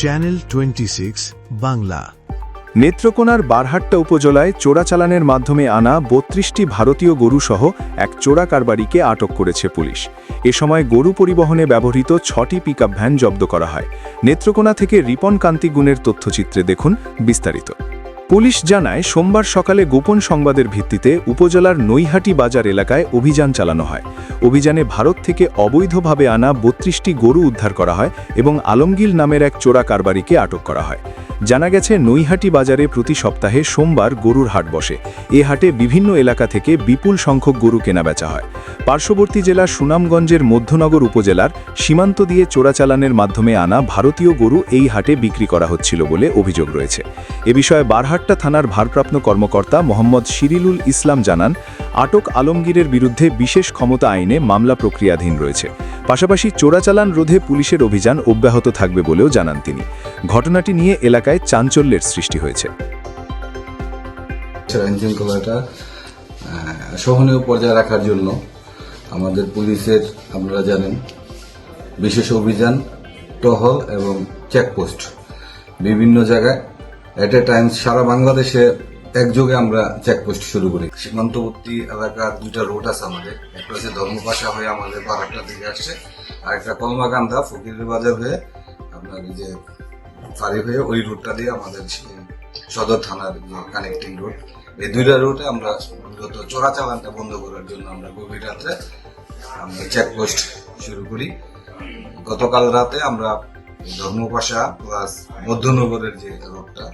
Channel 26 Bangla. নেত্রকোনার বারহাট্টা উপজেলায় চোরাচালানের মাধ্যমে আনা ৩২টি ভারতীয় গরুসহ এক চোরা কারবারিকে আটক করেছে পুলিশ। এ সময় গরু পরিবহনে ব্যবহৃত ৬টি পিকআপ ভ্যান জব্দ করা হয়। নেত্রকোনা থেকে রিপন কান্তি গুণের তথ্যচিত্রে দেখুন বিস্তারিত। পুলিশ জানায়, সোমবার সকালে গোপন সংবাদের ভিত্তিতে উপজেলার নৈহাটি বাজার এলাকায় অভিযান চালানো হয়। অভিযানে ভারত থেকে অবৈধভাবে আনা ৩২টি গরু উদ্ধার করা হয় এবং আলমগীর নামের এক চোরা কারবারিকে আটক করা হয়। জানা গেছে, নৈহাটি বাজারে প্রতি সপ্তাহে সোমবার গরুর হাট বসে। এ হাটে বিভিন্ন এলাকা থেকে বিপুল সংখ্যক গরু কেনাবেচা হয়। পার্শ্ববর্তী জেলা সুনামগঞ্জের মধ্যনগর উপজেলার সীমান্ত দিয়ে চোরাচালানের মাধ্যমে আনা ভারতীয় গরু এই হাটে বিক্রি করা হচ্ছিল বলে অভিযোগ রয়েছে। এ বিষয়ে বারহাট্টা থানার ভারপ্রাপ্ত কর্মকর্তা মোহাম্মদ শিরিলুল ইসলাম জানান, আটক আলমগীরের বিরুদ্ধে বিশেষ ক্ষমতা আইনে মামলা প্রক্রিয়াধীন রয়েছে। পাশাপাশি চোরাচালান রোধে পুলিশের অভিযান অব্যাহত থাকবে বলেও জানান তিনি। ঘটনাটি নিয়ে এলাকায় চাঞ্চল্যের সৃষ্টি হয়েছে। আইনশৃঙ্খলাটা সহনীয় পর্যায়ে রাখার জন্য আমাদের পুলিশের, আপনারা জানেন, বিশেষ অভিযান, টহল এবং চেকপোস্ট বিভিন্ন জায়গায় এট এ টাইম সারা বাংলাদেশে একযোগে আমরা চেকপোস্ট শুরু করি। সীমান্তবর্তী এলাকার দুইটা রুট আছে আমাদের, একটা হচ্ছে ধর্মপাশা হয়ে আমাদের বারহাট্টার দিকে আসছে, আর একটা কলমাকান্দা ফকিরের বাজার হয়ে আপনার যে ফাঁড়ি হয়ে ওই রুটটা দিয়ে আমাদের সদর থানার যে কানেক্টিং রুট, এই দুইটা রুটে আমরা মূলত চোরাচালানটা বন্ধ করার জন্য আমরা গভীর রাত্রে আমরা চেকপোস্ট শুরু করি। গতকাল রাতে আমরা ধর্মপাশা প্লাস মধ্যনগরের যে রোডটা,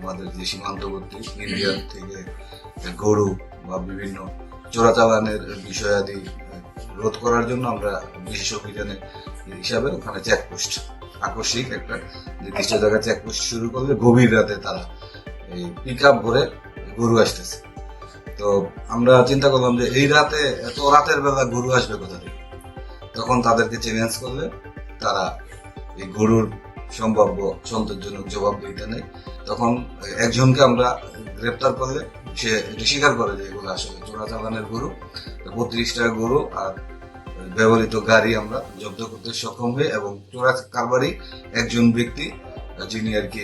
আমাদের যে সীমান্তবর্তী ইন্ডিয়ার থেকে গরু বা বিভিন্ন চোরাচালানের বিষয়াদি রোধ করার জন্য আমরা বিশেষ অভিযানের হিসাবে ওখানে চেকপোস্ট, আকস্মিক একটা নির্দিষ্ট জায়গায় চেকপোস্ট শুরু করলে গভীর রাতে তারা এই পিকআপ ভরে গরু আসতেছে। তো আমরা চিন্তা করলাম যে এই রাতে, এত রাতের বেলা গরু আসবে কোথা থেকে? তখন তাদেরকে চ্যালেঞ্জ করলে তারা এই গরুর সম্ভাব্য সন্তোষজনক জবাব দিতে নেই। তখন একজনকে আমরা গ্রেপ্তার করলে সে এটি স্বীকার করে যে এগুলো আসলে চোরাচালানের গরু। ৩২টা গরু আর ব্যবহৃত গাড়ি আমরা জব্দ করতে সক্ষম হই এবং চোরা কারবারি একজন ব্যক্তি, যিনি আর কি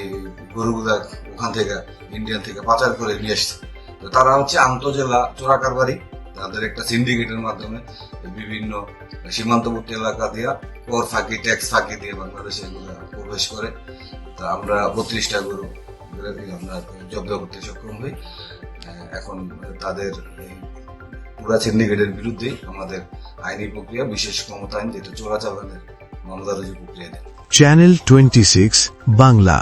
গরুগুলা ওখান থেকে ইন্ডিয়ান থেকে পাচার করে নিয়ে আসছে। তো তারা হচ্ছে আন্তজেলা চোরা কারবারি, তাদের একটা সিন্ডিকেটের মাধ্যমে বিভিন্ন সীমান্তবর্তী এলাকা দিয়া কর ফাঁকি, ট্যাক্স ফাঁকি দিয়ে বাংলাদেশে এগুলো প্রবেশ করে। তা আমরা ৩২টা গরু আমরা জব্দ করতে সক্ষম হই। এখন তাদের পুরা সিন্ডিকেটের বিরুদ্ধে আমাদের আইনি প্রক্রিয়া, বিশেষ ক্ষমতা আইন, যেটা চোরাচালানের মামলা রুজু প্রক্রিয়া দেয়। চ্যানেল 26 বাংলা।